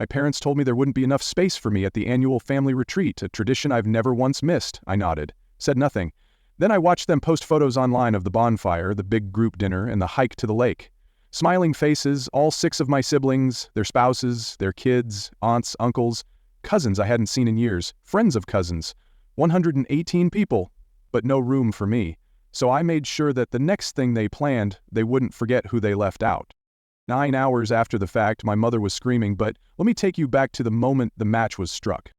My parents told me there wouldn't be enough space for me at the annual family retreat, a tradition I've never once missed. I nodded, said nothing. Then I watched them post photos online of the bonfire, the big group dinner, and the hike to the lake. Smiling faces, all 6 of my siblings, their spouses, their kids, aunts, uncles, cousins I hadn't seen in years, friends of cousins. 118 people, but no room for me. So I made sure that the next thing they planned, they wouldn't forget who they left out. 9 hours after the fact, my mother was screaming, but let me take you back to the moment the match was struck.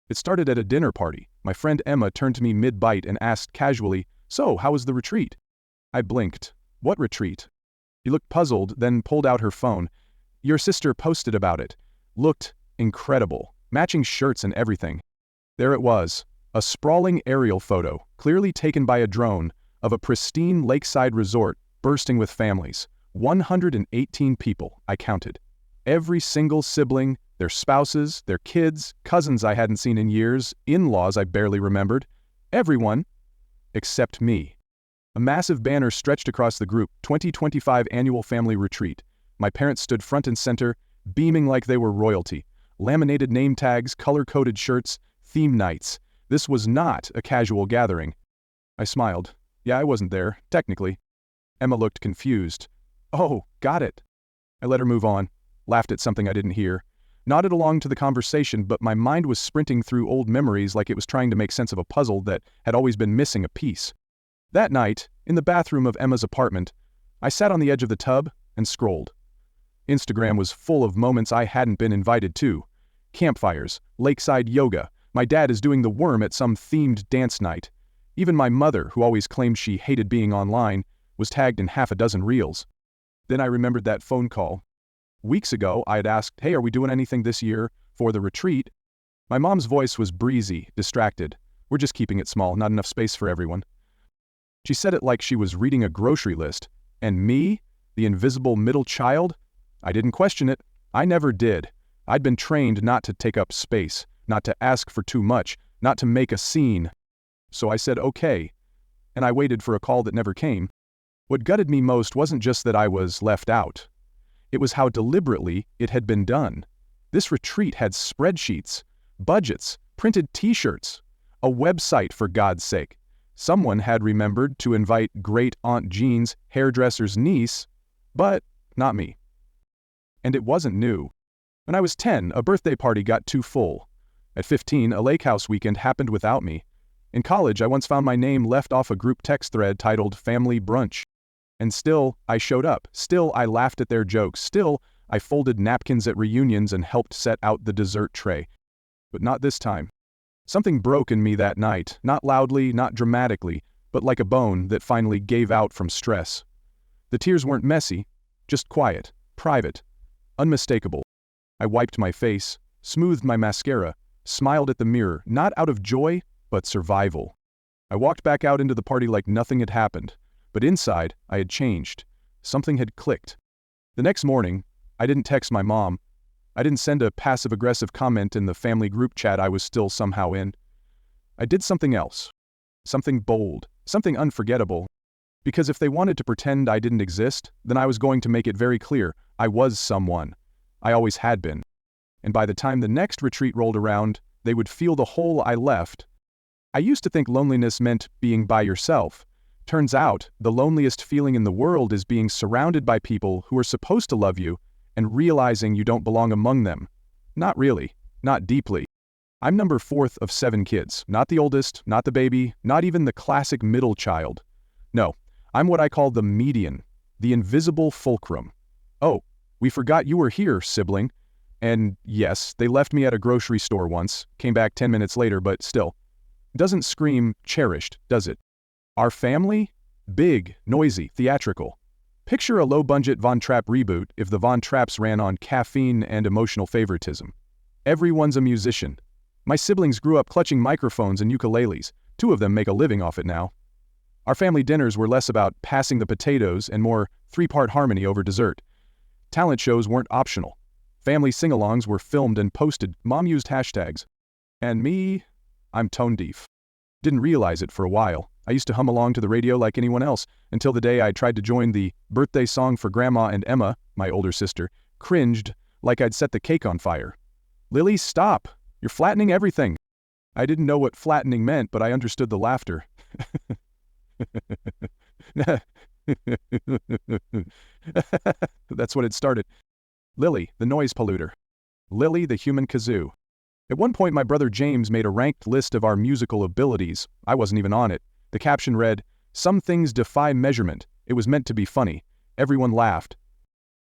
It started at a dinner party. My friend Emma turned to me mid-bite and asked casually, "So, how was the retreat?" I blinked. "What retreat?" She looked puzzled, then pulled out her phone. "Your sister posted about it. Looked incredible. Matching shirts and everything." There it was, a sprawling aerial photo, clearly taken by a drone, of a pristine lakeside resort bursting with families. 118 people, I counted. Every single sibling, their spouses, their kids, cousins I hadn't seen in years, in-laws I barely remembered. Everyone, except me. A massive banner stretched across the group, 2025 Annual Family Retreat. My parents stood front and center, beaming like they were royalty. Laminated name tags, color-coded shirts, theme nights. This was not a casual gathering. I smiled. Yeah, I wasn't there, technically. Emma looked confused. "Oh, got it." I let her move on, laughed at something I didn't hear, nodded along to the conversation, but my mind was sprinting through old memories like it was trying to make sense of a puzzle that had always been missing a piece. That night, in the bathroom of Emma's apartment, I sat on the edge of the tub and scrolled. Instagram was full of moments I hadn't been invited to. Campfires, lakeside yoga, my dad is doing the worm at some themed dance night. Even my mother, who always claimed she hated being online, was tagged in half a dozen reels. Then I remembered that phone call. Weeks ago, I had asked, "Hey, are we doing anything this year for the retreat?" My mom's voice was breezy, distracted. "We're just keeping it small, not enough space for everyone." She said it like she was reading a grocery list. And me, the invisible middle child? I didn't question it. I never did. I'd been trained not to take up space, not to ask for too much, not to make a scene. So I said okay, and I waited for a call that never came. What gutted me most wasn't just that I was left out. It was how deliberately it had been done. This retreat had spreadsheets, budgets, printed t-shirts, a website for God's sake. Someone had remembered to invite Great Aunt Jean's hairdresser's niece, but not me. And it wasn't new. When I was 10, a birthday party got too full. At 15, a lake house weekend happened without me. In college, I once found my name left off a group text thread titled Family Brunch. And still, I showed up. Still, I laughed at their jokes. Still, I folded napkins at reunions and helped set out the dessert tray. But not this time. Something broke in me that night, not loudly, not dramatically, but like a bone that finally gave out from stress. The tears weren't messy, just quiet, private, unmistakable. I wiped my face, smoothed my mascara, smiled at the mirror, not out of joy, but survival. I walked back out into the party like nothing had happened. But inside, I had changed. Something had clicked. The next morning, I didn't text my mom. I didn't send a passive-aggressive comment in the family group chat I was still somehow in. I did something else. Something bold. Something unforgettable. Because if they wanted to pretend I didn't exist, then I was going to make it very clear I was someone. I always had been. And by the time the next retreat rolled around, they would feel the hole I left. I used to think loneliness meant being by yourself. Turns out, the loneliest feeling in the world is being surrounded by people who are supposed to love you and realizing you don't belong among them. Not really. Not deeply. I'm number 4th of 7 kids. Not the oldest, not the baby, not even the classic middle child. No, I'm what I call the median, the invisible fulcrum. Oh, we forgot you were here, sibling. And yes, they left me at a grocery store once, came back 10 minutes later, but still. Doesn't scream cherished, does it? Our family? Big, noisy, theatrical. Picture a low-budget Von Trapp reboot if the Von Trapps ran on caffeine and emotional favoritism. Everyone's a musician. My siblings grew up clutching microphones and ukuleles. 2 of them make a living off it now. Our family dinners were less about passing the potatoes and more 3-part harmony over dessert. Talent shows weren't optional. Family sing-alongs were filmed and posted. Mom used hashtags. And me, I'm tone deaf. Didn't realize it for a while. I used to hum along to the radio like anyone else, until the day I tried to join the birthday song for Grandma, and Emma, my older sister, cringed like I'd set the cake on fire. Lily, stop! You're flattening everything. I didn't know what flattening meant, but I understood the laughter. That's what it started. Lily, the noise polluter. Lily, the human kazoo. At one point, my brother James made a ranked list of our musical abilities. I wasn't even on it. The caption read, "Some things defy measurement." It was meant to be funny. Everyone laughed.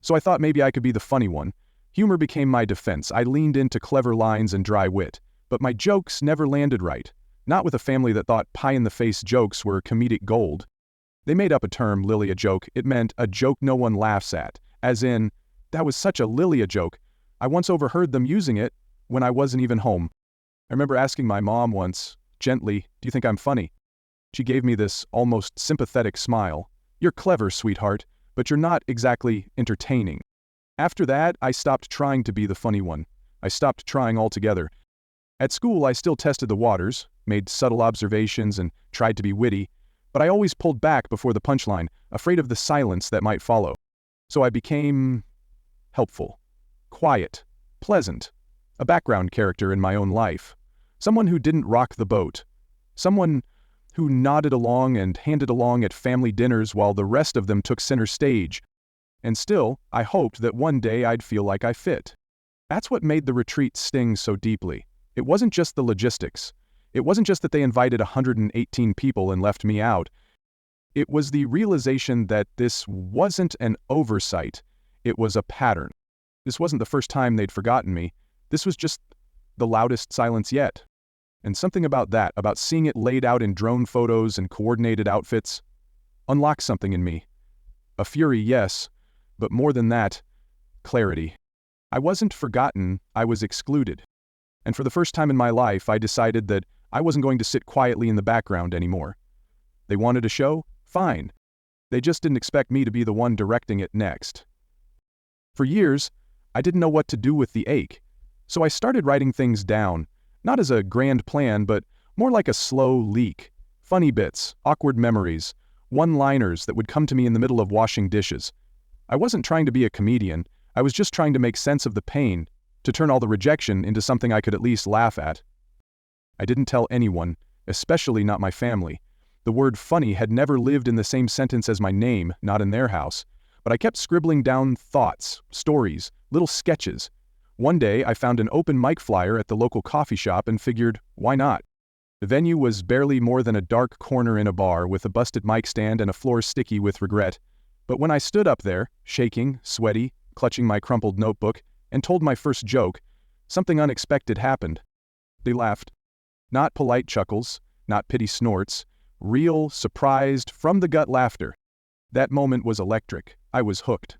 So I thought maybe I could be the funny one. Humor became my defense. I leaned into clever lines and dry wit. But my jokes never landed right. Not with a family that thought pie-in-the-face jokes were comedic gold. They made up a term, Lily a joke. It meant a joke no one laughs at. As in, that was such a Lily a joke. I once overheard them using it when I wasn't even home. I remember asking my mom once, gently, "Do you think I'm funny?" She gave me this almost sympathetic smile. "You're clever, sweetheart, but you're not exactly entertaining." After that, I stopped trying to be the funny one. I stopped trying altogether. At school, I still tested the waters, made subtle observations, and tried to be witty, but I always pulled back before the punchline, afraid of the silence that might follow. So I became helpful, quiet, pleasant, a background character in my own life, someone who didn't rock the boat, someone who nodded along and handed along at family dinners while the rest of them took center stage. And still, I hoped that one day I'd feel like I fit. That's what made the retreat sting so deeply. It wasn't just the logistics. It wasn't just that they invited 118 people and left me out. It was the realization that this wasn't an oversight. It was a pattern. This wasn't the first time they'd forgotten me. This was just the loudest silence yet. And something about that, about seeing it laid out in drone photos and coordinated outfits, unlocked something in me. A fury, yes, but more than that, clarity. I wasn't forgotten, I was excluded. And for the first time in my life, I decided that I wasn't going to sit quietly in the background anymore. They wanted a show? Fine. They just didn't expect me to be the one directing it next. For years, I didn't know what to do with the ache, so I started writing things down, not as a grand plan, but more like a slow leak. Funny bits, awkward memories, one-liners that would come to me in the middle of washing dishes. I wasn't trying to be a comedian, I was just trying to make sense of the pain, to turn all the rejection into something I could at least laugh at. I didn't tell anyone, especially not my family. The word funny had never lived in the same sentence as my name, not in their house. But I kept scribbling down thoughts, stories, little sketches. One day, I found an open mic flyer at the local coffee shop and figured, why not? The venue was barely more than a dark corner in a bar with a busted mic stand and a floor sticky with regret. But when I stood up there, shaking, sweaty, clutching my crumpled notebook, and told my first joke, something unexpected happened. They laughed. Not polite chuckles, not pity snorts, real, surprised, from-the-gut laughter. That moment was electric. I was hooked.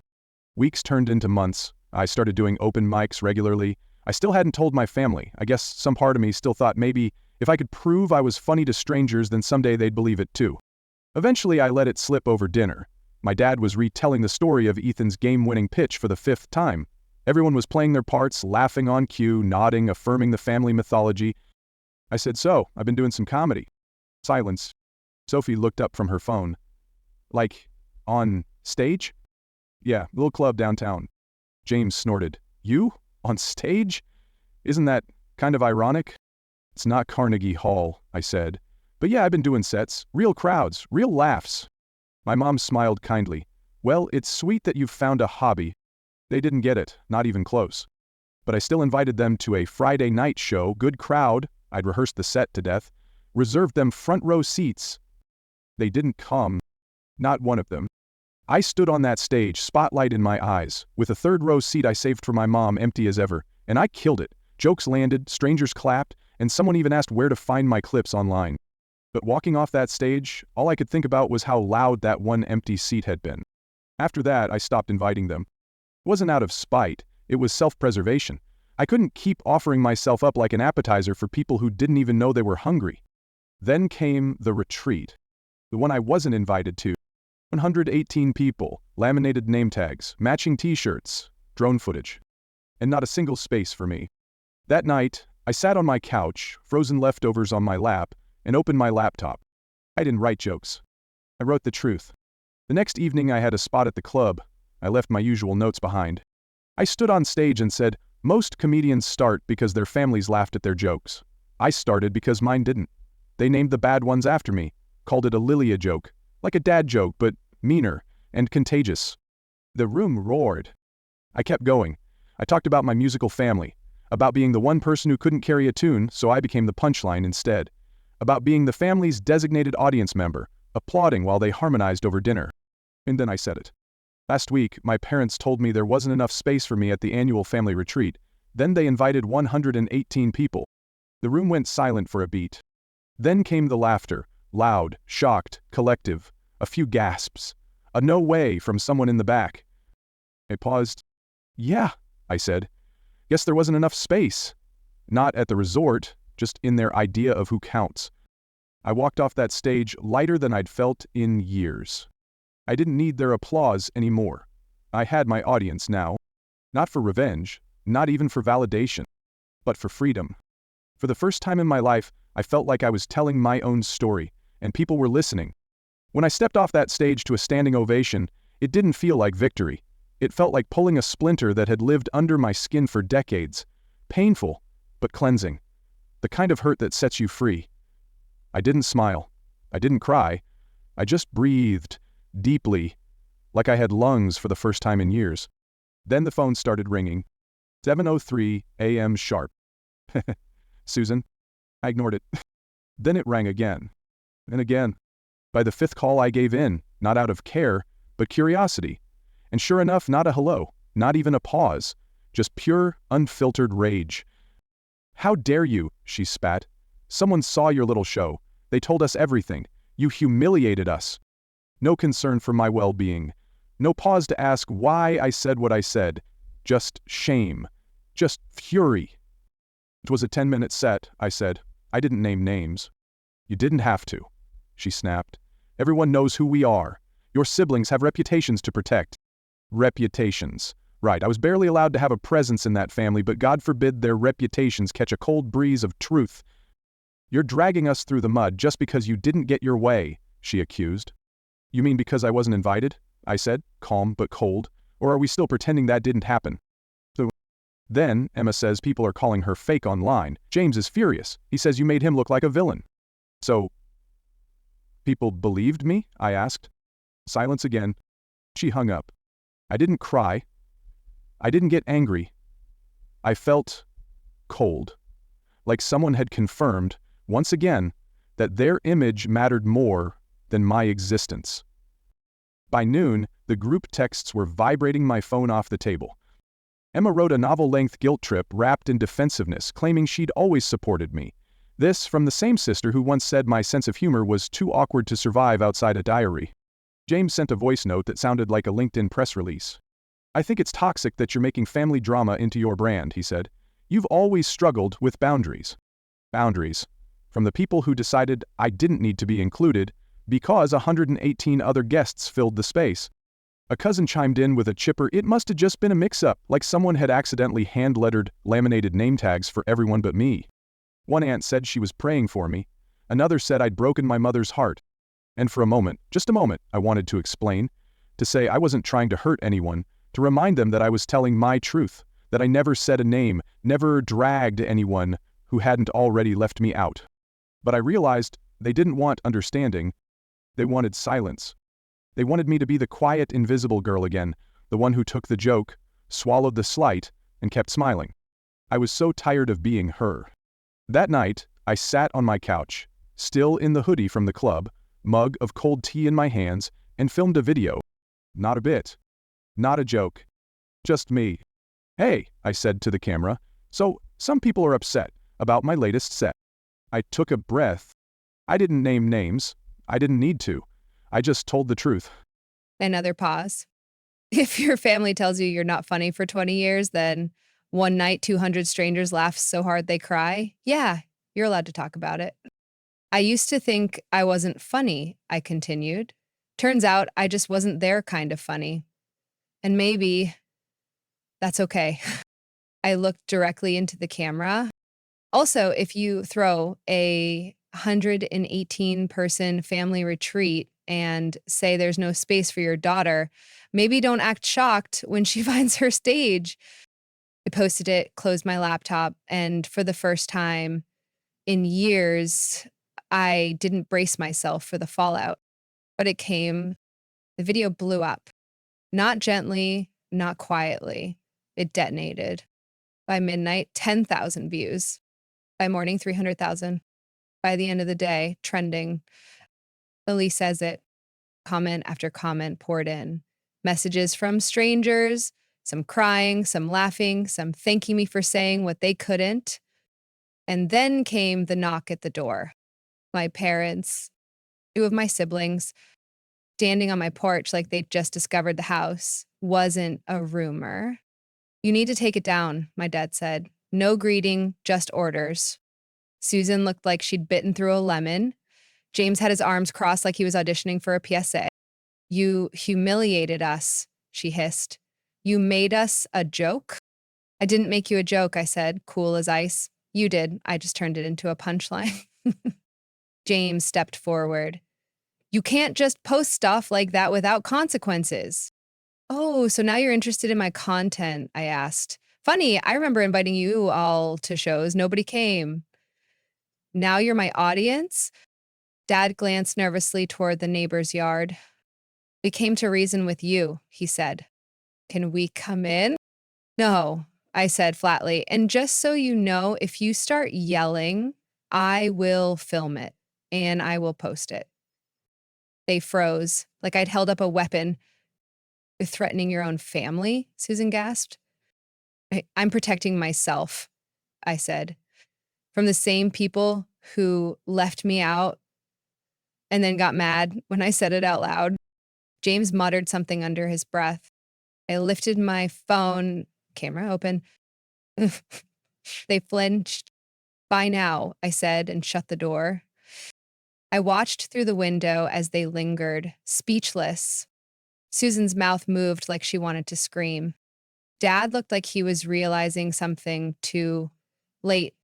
Weeks turned into months. I started doing open mics regularly. I still hadn't told my family. I guess some part of me still thought maybe if I could prove I was funny to strangers, then someday they'd believe it too. Eventually, I let it slip over dinner. My dad was retelling the story of Ethan's game-winning pitch for the 5th time. Everyone was playing their parts, laughing on cue, nodding, affirming the family mythology. I said, "So, I've been doing some comedy." Silence. Sophie looked up from her phone. "Like, on stage?" "Yeah, little club downtown." James snorted. "You? On stage? Isn't that kind of ironic?" "It's not Carnegie Hall," I said. "But yeah, I've been doing sets. Real crowds, real laughs." My mom smiled kindly. "Well, it's sweet that you've found a hobby." They didn't get it, not even close. But I still invited them to a Friday night show, good crowd. I'd rehearsed the set to death. Reserved them front row seats. They didn't come. Not one of them. I stood on that stage, spotlight in my eyes, with a third row seat I saved for my mom empty as ever, and I killed it. Jokes landed, strangers clapped, and someone even asked where to find my clips online. But walking off that stage, all I could think about was how loud that one empty seat had been. After that, I stopped inviting them. It wasn't out of spite, it was self-preservation. I couldn't keep offering myself up like an appetizer for people who didn't even know they were hungry. Then came the retreat, the one I wasn't invited to. 118 people, laminated name tags, matching t-shirts, drone footage, and not a single space for me. That night, I sat on my couch, frozen leftovers on my lap, and opened my laptop. I didn't write jokes. I wrote the truth. The next evening I had a spot at the club. I left my usual notes behind. I stood on stage and said, Most comedians start because their families laughed at their jokes. I started because mine didn't. They named the bad ones after me, called it a Lilia joke, like a dad joke, but meaner and contagious. The room roared. I kept going. I talked about my musical family, about being the one person who couldn't carry a tune, so I became the punchline instead, about being the family's designated audience member, applauding while they harmonized over dinner. And then I said it. Last week, my parents told me there wasn't enough space for me at the annual family retreat. Then they invited 118 people. The room went silent for a beat. Then came the laughter, loud, shocked, collective, a few gasps, a no way from someone in the back. I paused. Yeah, I said. Guess there wasn't enough space. Not at the resort, just in their idea of who counts. I walked off that stage lighter than I'd felt in years. I didn't need their applause anymore. I had my audience now. Not for revenge, not even for validation, but for freedom. For the first time in my life, I felt like I was telling my own story, and people were listening. When I stepped off that stage to a standing ovation, it didn't feel like victory. It felt like pulling a splinter that had lived under my skin for decades. Painful, but cleansing. The kind of hurt that sets you free. I didn't smile. I didn't cry. I just breathed, deeply, like I had lungs for the first time in years. Then the phone started ringing. 7:03 a.m. sharp. Susan? I ignored it. Then it rang again. And again. By the fifth call I gave in, not out of care, but curiosity. And sure enough, not a hello, not even a pause, just pure, unfiltered rage. How dare you, she spat. Someone saw your little show. They told us everything. You humiliated us. No concern for my well-being. No pause to ask why I said what I said. Just shame. Just fury. It was a 10-minute set, I said. I didn't name names. You didn't have to, she snapped. Everyone knows who we are. Your siblings have reputations to protect. Reputations. Right, I was barely allowed to have a presence in that family, but God forbid their reputations catch a cold breeze of truth. You're dragging us through the mud just because you didn't get your way, she accused. You mean because I wasn't invited? I said, calm but cold. Or are we still pretending that didn't happen? Then, Emma says people are calling her fake online. James is furious. He says you made him look like a villain. So, people believed me? I asked. Silence again. She hung up. I didn't cry. I didn't get angry. I felt cold. Like someone had confirmed, once again, that their image mattered more than my existence. By noon, the group texts were vibrating my phone off the table. Emma wrote a novel-length guilt trip wrapped in defensiveness, claiming she'd always supported me. This from the same sister who once said my sense of humor was too awkward to survive outside a diary. James sent a voice note that sounded like a LinkedIn press release. I think it's toxic that you're making family drama into your brand, he said. You've always struggled with boundaries. Boundaries. From the people who decided I didn't need to be included because 118 other guests filled the space. A cousin chimed in with a chipper, it must have just been a mix-up, like someone had accidentally hand-lettered, laminated name tags for everyone but me. One aunt said she was praying for me. Another said I'd broken my mother's heart. And for a moment, just a moment, I wanted to explain, to say I wasn't trying to hurt anyone, to remind them that I was telling my truth, that I never said a name, never dragged anyone who hadn't already left me out. But I realized they didn't want understanding. They wanted silence. They wanted me to be the quiet, invisible girl again, the one who took the joke, swallowed the slight, and kept smiling. I was so tired of being her. That night, I sat on my couch, still in the hoodie from the club, mug of cold tea in my hands, and filmed a video. Not a bit. Not a joke. Just me. Hey, I said to the camera, so some people are upset about my latest set. I took a breath. I didn't name names. I didn't need to. I just told the truth. Another pause. If your family tells you you're not funny for 20 years, then one night 200 strangers laugh so hard they cry, yeah, you're allowed to talk about it. I used to think I wasn't funny, I continued. Turns out I just wasn't their kind of funny. And maybe that's okay. I looked directly into the camera. Also, if you throw a 118-person family retreat and say there's no space for your daughter, maybe don't act shocked when she finds her stage. I posted it, closed my laptop, and for the first time in years, I didn't brace myself for the fallout. But it came. The video blew up. Not gently, not quietly. It detonated. By midnight, 10,000 views. By morning, 300,000. By the end of the day, trending. Elise says it. Comment after comment poured in. Messages from strangers, some crying, some laughing, some thanking me for saying what they couldn't. And then came the knock at the door. My parents, two of my siblings, standing on my porch like they'd just discovered the house. Wasn't a rumor. You need to take it down, my dad said. No greeting, just orders. Susan looked like she'd bitten through a lemon. James had his arms crossed like he was auditioning for a PSA. You humiliated us, she hissed. You made us a joke? I didn't make you a joke, I said, cool as ice. You did. I just turned it into a punchline. James stepped forward. You can't just post stuff like that without consequences. Oh, so now you're interested in my content, I asked. Funny, I remember inviting you all to shows. Nobody came. Now you're my audience? Dad glanced nervously toward the neighbor's yard. We came to reason with you, he said. Can we come in? No, I said flatly. And just so you know, if you start yelling, I will film it and I will post it. They froze, like I'd held up a weapon. You're threatening your own family, Susan gasped. I'm protecting myself, I said, from the same people who left me out and then got mad when I said it out loud. James muttered something under his breath. I lifted my phone, camera open. They flinched. Bye now, I said, and shut the door. I watched through the window as they lingered, speechless. Susan's mouth moved like she wanted to scream. Dad looked like he was realizing something too late.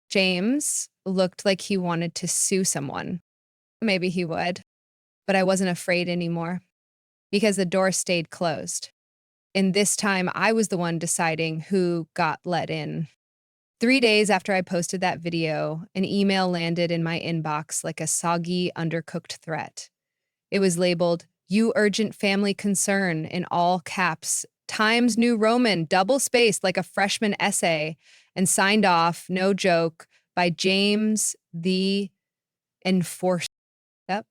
James looked like he wanted to sue someone. Maybe he would. But I wasn't afraid anymore because the door stayed closed. And this time I was the one deciding who got let in. 3 days after I posted that video, an email landed in my inbox like a soggy, undercooked threat. It was labeled, You Urgent Family Concern, in all caps, Times New Roman, double-spaced like a freshman essay, and signed off, no joke, by James the Enforcer. Yep.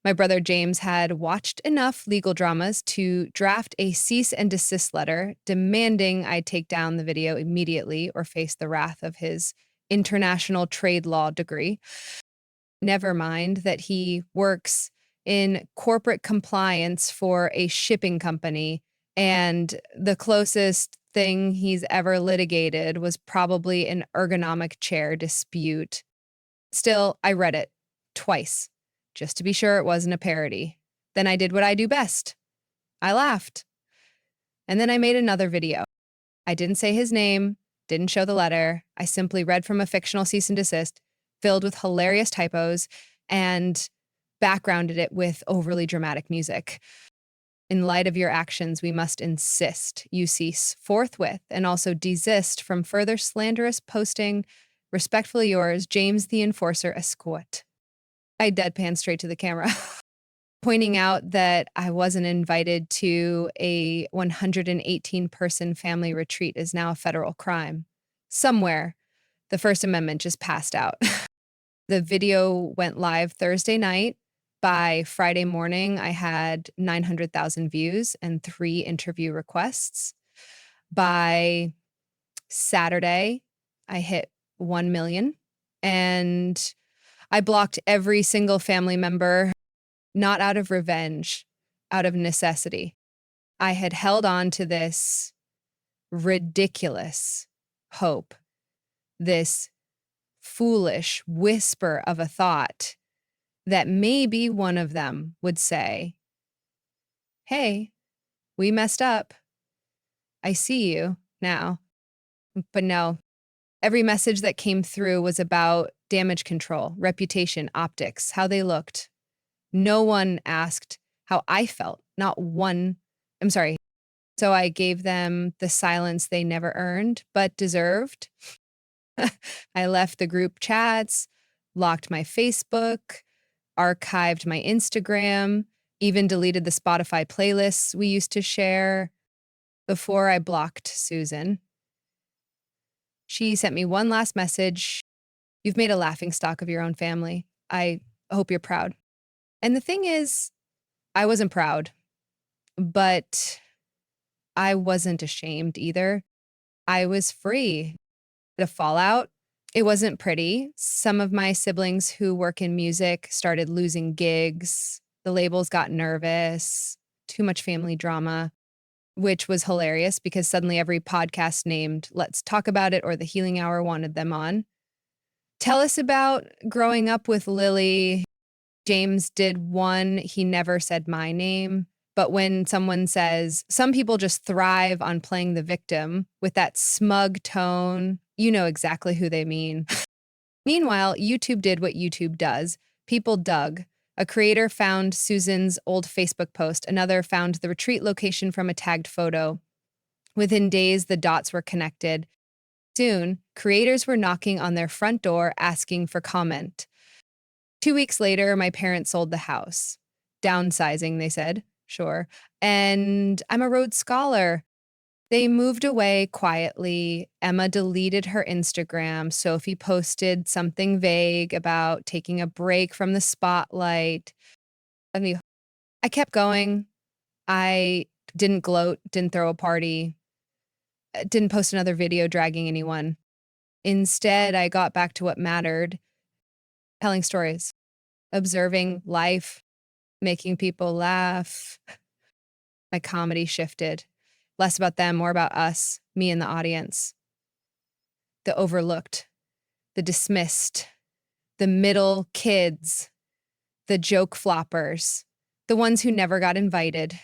My brother James had watched enough legal dramas to draft a cease and desist letter demanding I take down the video immediately or face the wrath of his international trade law degree. Never mind that he works in corporate compliance for a shipping company, and the closest thing he's ever litigated was probably an ergonomic chair dispute. Still, I read it twice, just to be sure it wasn't a parody. Then I did what I do best. I laughed. And then I made another video. I didn't say his name, didn't show the letter. I simply read from a fictional cease and desist, filled with hilarious typos, and backgrounded it with overly dramatic music. In light of your actions, we must insist you cease forthwith and also desist from further slanderous posting. Respectfully yours, James the Enforcer Escort. I deadpan straight to the camera, pointing out that I wasn't invited to a 118-person family retreat is now a federal crime. Somewhere, the First Amendment just passed out. The video went live Thursday night. By Friday morning, I had 900,000 views and 3 interview requests. By Saturday, I hit 1 million, and I blocked every single family member, not out of revenge, out of necessity. I had held on to this ridiculous hope, this foolish whisper of a thought that maybe one of them would say, hey, we messed up. I see you now. But no, every message that came through was about damage control, reputation, optics, how they looked. No one asked how I felt. Not one. I'm sorry. So I gave them the silence they never earned, but deserved. I left the group chats, locked my Facebook, archived my Instagram, even deleted the Spotify playlists we used to share before I blocked Susan. She sent me one last message. You've made a laughingstock of your own family. I hope you're proud. And the thing is, I wasn't proud, but I wasn't ashamed either. I was free. The fallout, it wasn't pretty. Some of my siblings who work in music started losing gigs. The labels got nervous, too much family drama, which was hilarious because suddenly every podcast named Let's Talk About It or The Healing Hour wanted them on. Tell us about growing up with Lily. James did one, he never said my name. But when someone says, some people just thrive on playing the victim with that smug tone, you know exactly who they mean. Meanwhile, YouTube did what YouTube does. People dug. A creator found Susan's old Facebook post. Another found the retreat location from a tagged photo. Within days, the dots were connected. Soon, creators were knocking on their front door asking for comment. 2 weeks later, my parents sold the house. Downsizing, they said. Sure. And I'm a Rhodes Scholar. They moved away quietly. Emma deleted her Instagram. Sophie posted something vague about taking a break from the spotlight. I kept going. I didn't gloat, didn't throw a party, didn't post another video dragging anyone. Instead, I got back to what mattered, telling stories, observing life, making people laugh. My comedy shifted. Less about them, more about us, me and the audience. The overlooked, the dismissed, the middle kids, the joke floppers, the ones who never got invited.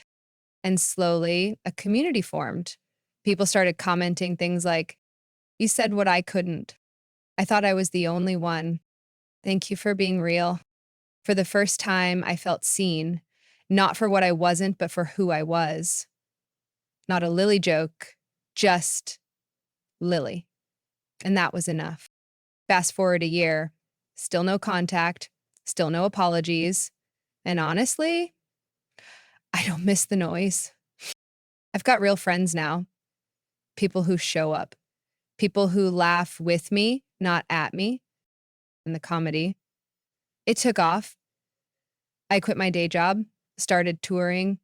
And slowly, a community formed. People started commenting things like, "You said what I couldn't. I thought I was the only one. Thank you for being real." For the first time, I felt seen, not for what I wasn't, but for who I was. Not a Lily joke, just Lily. And that was enough. Fast forward a year, still no contact, still no apologies. And honestly, I don't miss the noise. I've got real friends now, people who show up, people who laugh with me, not at me, in the comedy. It took off. I quit my day job, started touring,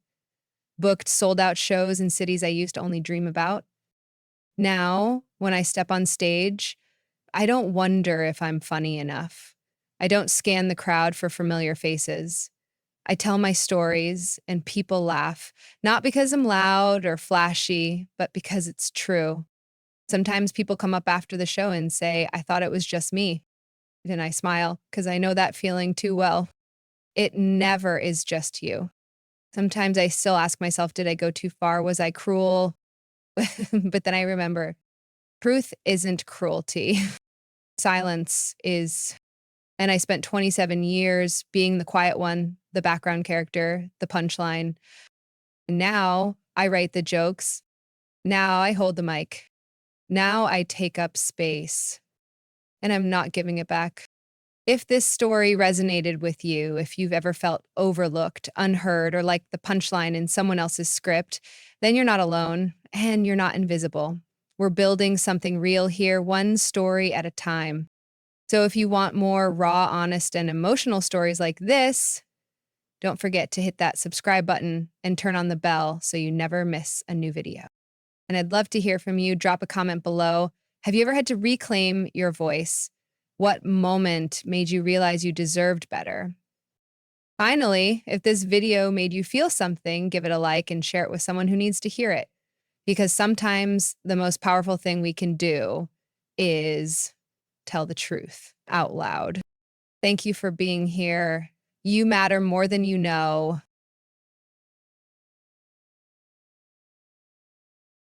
booked sold out shows in cities I used to only dream about. Now, when I step on stage, I don't wonder if I'm funny enough. I don't scan the crowd for familiar faces. I tell my stories and people laugh, not because I'm loud or flashy, but because it's true. Sometimes people come up after the show and say, I thought it was just me. And I smile because I know that feeling too well. It never is just you. Sometimes I still ask myself, did I go too far? Was I cruel? But then I remember, truth isn't cruelty. Silence is. And I spent 27 years being the quiet one, the background character, the punchline. And now I write the jokes. Now I hold the mic. Now I take up space. And I'm not giving it back. If this story resonated with you, if you've ever felt overlooked, unheard, or like the punchline in someone else's script, then you're not alone and you're not invisible. We're building something real here, one story at a time. So if you want more raw, honest, and emotional stories like this, don't forget to hit that subscribe button and turn on the bell so you never miss a new video. And I'd love to hear from you. Drop a comment below. Have you ever had to reclaim your voice? What moment made you realize you deserved better? Finally, if this video made you feel something, give it a like and share it with someone who needs to hear it. Because sometimes the most powerful thing we can do is tell the truth out loud. Thank you for being here. You matter more than you know.